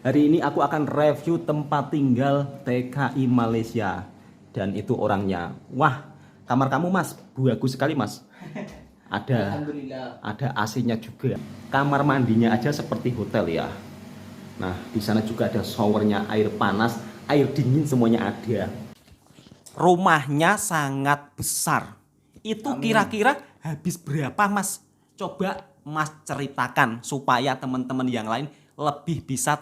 Hari ini aku akan review tempat tinggal TKI Malaysia. Dan itu orangnya. Wah, kamar kamu mas, bagus sekali mas. Ada Alhamdulillah. ada AC-nya juga. Kamar mandinya aja seperti hotel ya. Nah, di sana juga ada showernya, air panas, air dingin semuanya ada. Rumahnya sangat besar. Itu Amin. kira-kira habis berapa mas? Coba mas ceritakan supaya teman-teman yang lain lebih bisa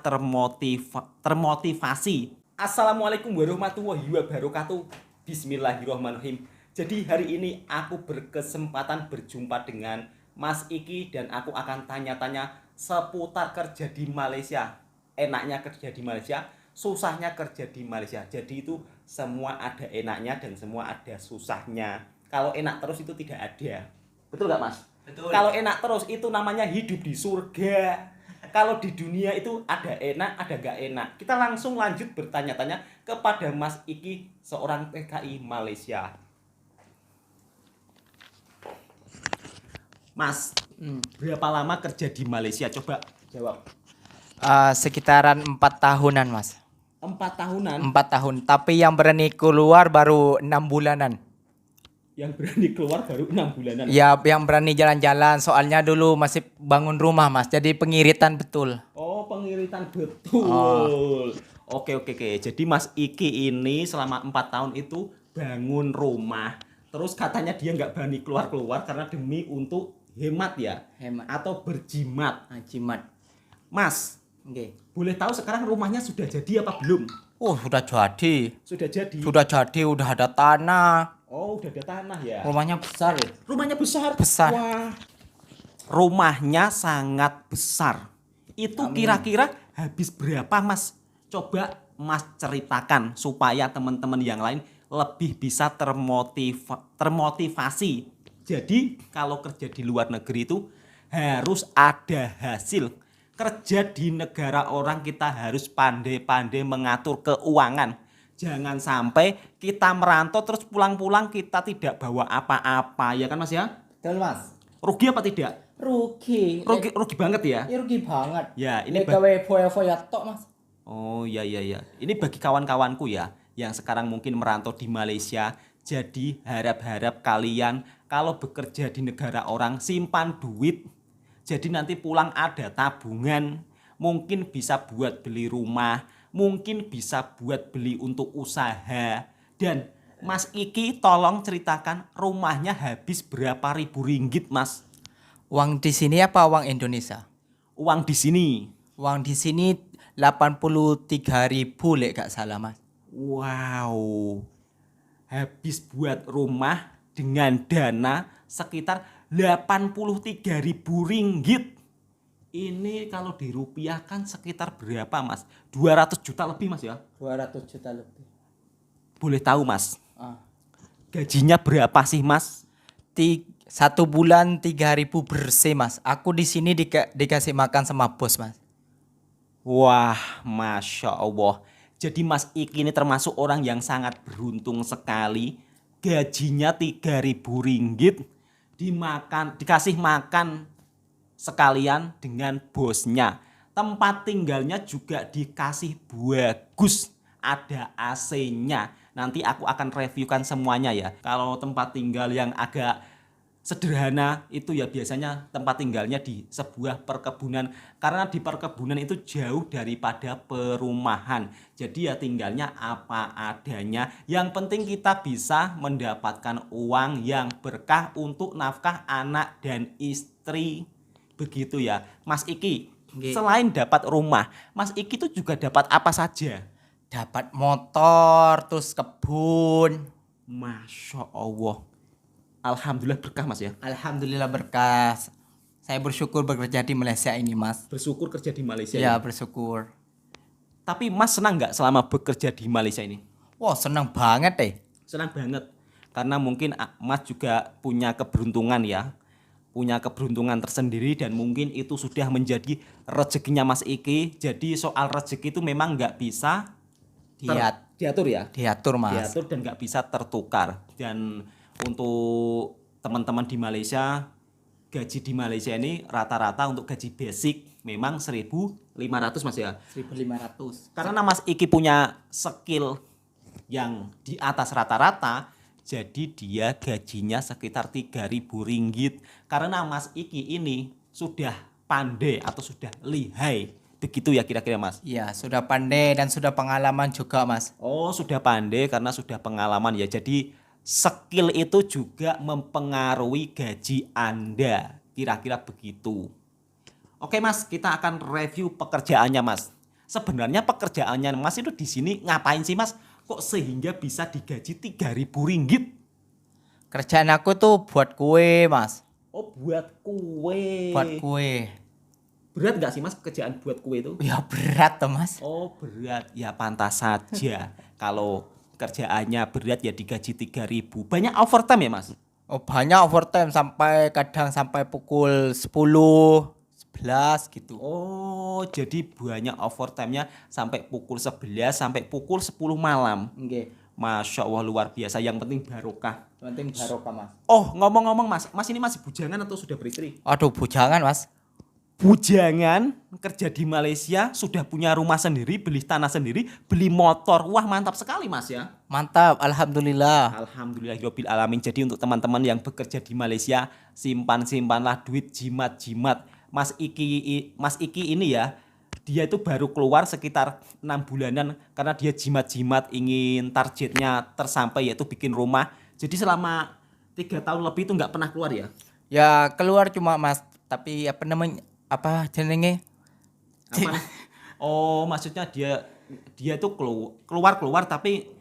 termotivasi. Assalamualaikum warahmatullahi wabarakatuh. Bismillahirrahmanirrahim. Jadi hari ini aku berkesempatan berjumpa dengan Mas Iki dan aku akan tanya-tanya seputar kerja di Malaysia. Enaknya kerja di Malaysia, susahnya kerja di Malaysia. Jadi itu semua ada enaknya dan semua ada susahnya. Kalau enak terus itu tidak ada. Betul nggak mas? Betul. Kalau enak terus itu namanya hidup di surga. Kalau di dunia itu ada enak, ada nggak enak. Kita langsung lanjut bertanya-tanya kepada Mas Iki, seorang TKI Malaysia. Mas, berapa lama kerja di Malaysia? Coba jawab. Sekitaran 4 tahunan mas. 4 tahunan. 4 tahun. Tapi yang berani keluar baru 6 bulanan. Yang berani keluar baru 6 bulanan. Ya, yang berani jalan-jalan. Soalnya dulu masih bangun rumah mas. Jadi pengiritan betul. Oh, pengiritan betul. Oke. Jadi Mas Iki ini selama 4 tahun itu bangun rumah. Terus katanya dia nggak berani keluar-keluar karena demi untuk hemat ya. Hemat. Atau berjimat. Jimat. Mas, Oke. boleh tahu sekarang rumahnya sudah jadi apa belum? Sudah jadi. Sudah jadi. Udah ada tanah. Oh, udah ada tanah ya. Rumahnya besar ya. Rumahnya besar. Besar. Wah. Rumahnya sangat besar. Itu Amin. kira-kira habis berapa mas? Coba mas ceritakan supaya teman-teman yang lain lebih bisa termotivasi. Jadi kalau kerja di luar negeri itu harus ada hasil. Kerja di negara orang kita harus pandai-pandai mengatur keuangan. Jangan sampai kita merantau terus pulang-pulang kita tidak bawa apa-apa, ya kan mas ya? Betul mas. Rugi apa tidak? Rugi. Rugi banget ya? Rugi banget. Ya, ini gawe foya-foya tok mas. Oh iya. Ini bagi kawan-kawanku ya yang sekarang mungkin merantau di Malaysia. Jadi harap-harap kalian kalau bekerja di negara orang simpan duit. Jadi nanti pulang ada tabungan. Mungkin bisa buat beli rumah. Mungkin bisa buat beli untuk usaha. Dan Mas Iki tolong ceritakan rumahnya habis berapa ribu ringgit mas? Uang di sini apa uang Indonesia? Uang di sini. Uang di sini 83.000 lek gak salah mas. Wow. Habis buat rumah dengan dana sekitar 83.000 ringgit. Ini kalau dirupiahkan sekitar berapa mas? 200 juta lebih mas ya? 200 juta lebih. Boleh tahu mas? Ah. Gajinya berapa sih mas? 1 bulan 3.000 bersih mas. Aku di sini dikasih makan sama bos mas. Wah, Masya Allah. Jadi Mas Iki ini termasuk orang yang sangat beruntung sekali. Gajinya 3.000 ringgit. Dikasih makan sekalian dengan bosnya. Tempat tinggalnya juga dikasih bagus. Ada AC-nya. Nanti aku akan reviewkan semuanya ya. Kalau tempat tinggal yang agak sederhana itu ya biasanya tempat tinggalnya di sebuah perkebunan. Karena di perkebunan itu jauh daripada perumahan. Jadi ya tinggalnya apa adanya. Yang penting kita bisa mendapatkan uang yang berkah untuk nafkah anak dan istri. Begitu ya Mas Iki. Oke. Selain dapat rumah, Mas Iki itu juga dapat apa saja? Dapat motor, terus kebun. Masya Allah. Alhamdulillah berkah mas ya. Alhamdulillah berkah. Saya bersyukur bekerja di Malaysia ini mas. Bersyukur kerja di Malaysia Ya ya. bersyukur. Tapi mas senang nggak selama bekerja di Malaysia ini? Wah senang banget deh. Senang banget. Karena mungkin mas juga punya keberuntungan ya. Punya keberuntungan tersendiri dan mungkin itu sudah menjadi rezekinya Mas Iki. Jadi soal rezeki itu memang nggak bisa diatur ya. Diatur mas. Diatur dan nggak bisa tertukar. Dan untuk teman-teman di Malaysia, gaji di Malaysia ini rata-rata untuk gaji basic memang 1.500 Mas ya. 1.500. Karena Mas Iki punya skill yang di atas rata-rata, jadi dia gajinya sekitar 3.000 ringgit. Karena Mas Iki ini sudah pandai atau sudah lihai. Begitu ya kira-kira Mas? Iya, sudah pandai dan sudah pengalaman juga, Mas. Oh, sudah pandai karena sudah pengalaman ya. Jadi skill itu juga mempengaruhi gaji Anda. Kira-kira begitu. Oke Mas, kita akan review pekerjaannya Mas. Sebenarnya pekerjaannya Mas itu di sini ngapain sih Mas? Kok sehingga bisa digaji 3.000 ringgit? Kerjaan aku tuh buat kue, Mas. Oh, buat kue. Buat kue. Berat nggak sih Mas kerjaan buat kue itu? Ya berat tuh, Mas. Oh, berat. Ya pantas saja. Kalau kerjaannya berat ya digaji 3.000. Banyak overtime ya Mas? Oh, banyak overtime kadang sampai pukul 10, 11 gitu. Oh, jadi banyak overtime-nya sampai pukul 11 sampai pukul 10 malam. Nggih. Masya Allah luar biasa. Yang penting barokah. Penting barokah, Mas. Oh, ngomong-ngomong Mas, Mas ini masih bujangan atau sudah beristri? Aduh, bujangan, Mas. Bujangan, kerja di Malaysia, sudah punya rumah sendiri, beli tanah sendiri, beli motor. Wah, mantap sekali Mas ya. Mantap, alhamdulillah. Alhamdulillahirabbil alamin. Jadi untuk teman-teman yang bekerja di Malaysia, simpan-simpanlah duit jimat-jimat. Mas Iki ini ya, dia itu baru keluar sekitar 6 bulanan karena dia jimat-jimat ingin targetnya tersampai yaitu bikin rumah. Jadi selama 3 tahun lebih itu nggak pernah keluar ya. Ya keluar cuma, Mas, tapi apa namanya? Apa jenenge? Apa? Oh, maksudnya dia tuh keluar tapi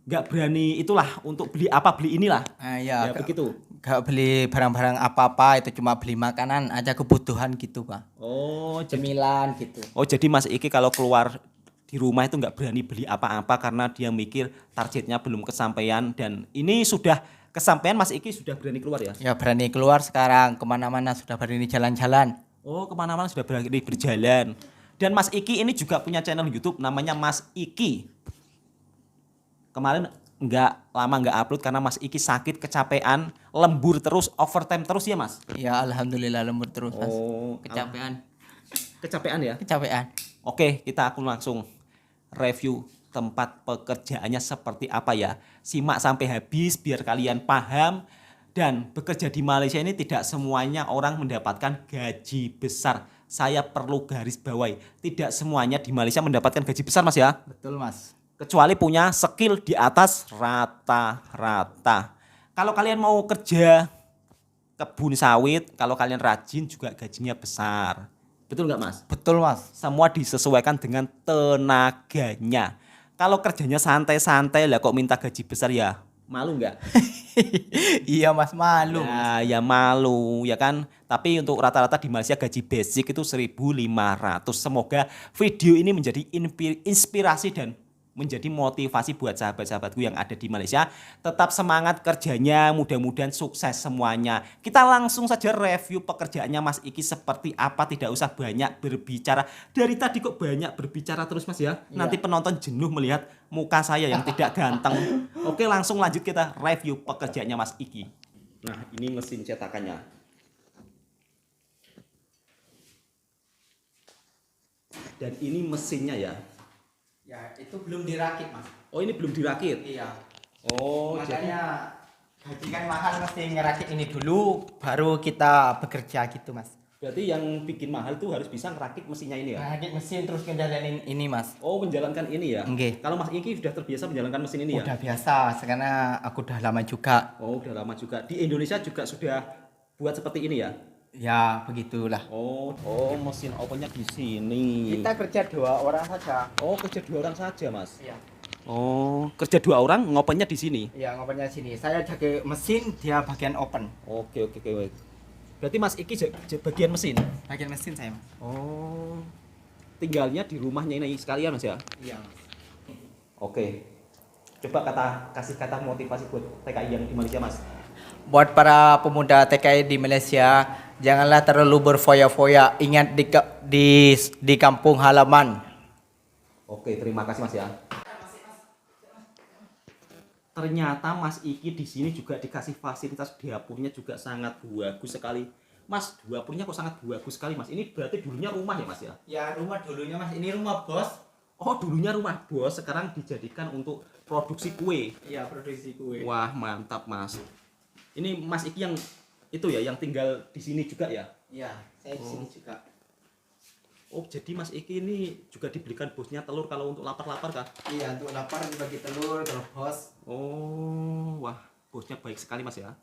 nggak berani itulah untuk beli apa beli inilah. Ya, Ya begitu. Gak beli barang-barang apa-apa, itu cuma beli makanan aja, kebutuhan gitu, Pak. Oh, Cemilan gitu. Oh jadi Mas Iki kalau keluar di rumah itu nggak berani beli apa-apa karena dia mikir targetnya belum kesampaian dan ini sudah kesampaian Mas Iki sudah berani keluar ya? Ya berani keluar sekarang, kemana-mana sudah berani jalan-jalan. Oh kemana-mana sudah berani berjalan. Dan Mas Iki ini juga punya channel YouTube namanya Mas Iki. Kemarin nggak lama nggak upload karena Mas Iki sakit, kecapean, lembur terus, overtime terus ya Mas? Ya alhamdulillah lembur terus, Mas. Oh, Kecapean. Kecapean ya? Kecapean. Oke, kita akan langsung review tempat pekerjaannya seperti apa ya. Simak sampai habis biar kalian paham. Dan bekerja di Malaysia ini tidak semuanya orang mendapatkan gaji besar. Saya perlu garis bawahi. Tidak semuanya di Malaysia mendapatkan gaji besar Mas ya. Betul, Mas. Kecuali punya skill di atas rata-rata. Kalau kalian mau kerja kebun sawit, kalau kalian rajin juga gajinya besar. Betul nggak Mas? Betul, Mas. Semua disesuaikan dengan tenaganya. Kalau kerjanya santai-santai lah kok minta gaji besar ya malu nggak? Iya, Mas, malu. Ya malu ya kan. Tapi untuk rata-rata di Malaysia gaji basic itu 1.500. Semoga video ini menjadi inspirasi dan menjadi motivasi buat sahabat-sahabatku yang ada di Malaysia. Tetap semangat kerjanya, mudah-mudahan sukses semuanya. Kita langsung saja review pekerjaannya Mas Iki seperti apa, tidak usah banyak berbicara. Dari tadi kok banyak berbicara terus Mas ya. Nanti penonton jenuh melihat muka saya yang tidak ganteng. Oke, langsung lanjut kita review pekerjaannya Mas Iki. Nah, ini mesin cetakannya. Dan ini mesinnya ya. Ya, itu belum dirakit, Mas. Oh, ini belum dirakit. Iya. Oh, Makanya gaji kan mahal, mesti ngerakit ini dulu baru kita bekerja gitu, Mas. berarti yang bikin mahal tuh harus bisa ngerakit mesinnya ini ya. Ngerakit mesin terus ngejalanin ini, Mas. Oh, menjalankan ini ya. Nggih. Kalau Mas Iki sudah terbiasa menjalankan mesin ini ya. Udah biasa, karena aku udah lama juga. Oh, udah lama juga. Di Indonesia juga sudah buat seperti ini ya. Ya, begitulah. Oh, mesin ovennya di sini. Kita kerja 2 orang saja. Oh, kerja 2 orang saja, Mas. Iya. Oh, kerja 2 orang ngopennya di sini. Iya, ngopernya sini. Saya jaga mesin, dia bagian open. Oke. Berarti Mas Iki bagian mesin. Bagian mesin saya, Mas. Oh. Tinggalnya di rumahnya ini sekalian, Mas ya. Iya. Oke. Coba kasih kata motivasi buat TKI yang di Malaysia, Mas. Buat para pemuda TKI di Malaysia, janganlah terlalu berfoya-foya. Ingat di kampung halaman. Oke, terima kasih Mas ya. Ternyata Mas Iki di sini juga dikasih fasilitas dapurnya juga sangat bagus sekali. Mas, dapurnya kok sangat bagus sekali Mas. Ini berarti dulunya rumah ya Mas ya? Ya rumah dulunya Mas, ini rumah bos. Oh, dulunya rumah bos, sekarang dijadikan untuk produksi kue. Iya, produksi kue. Wah, mantap Mas. Ini Mas Iki yang itu ya, yang tinggal di sini juga ya? Iya, saya di sini juga. Oh, jadi Mas Iki ini juga dibelikan bosnya telur kalau untuk lapar-lapar kah? Iya, untuk lapar dibagi telur, telur bos. Oh, wah, bosnya baik sekali Mas ya.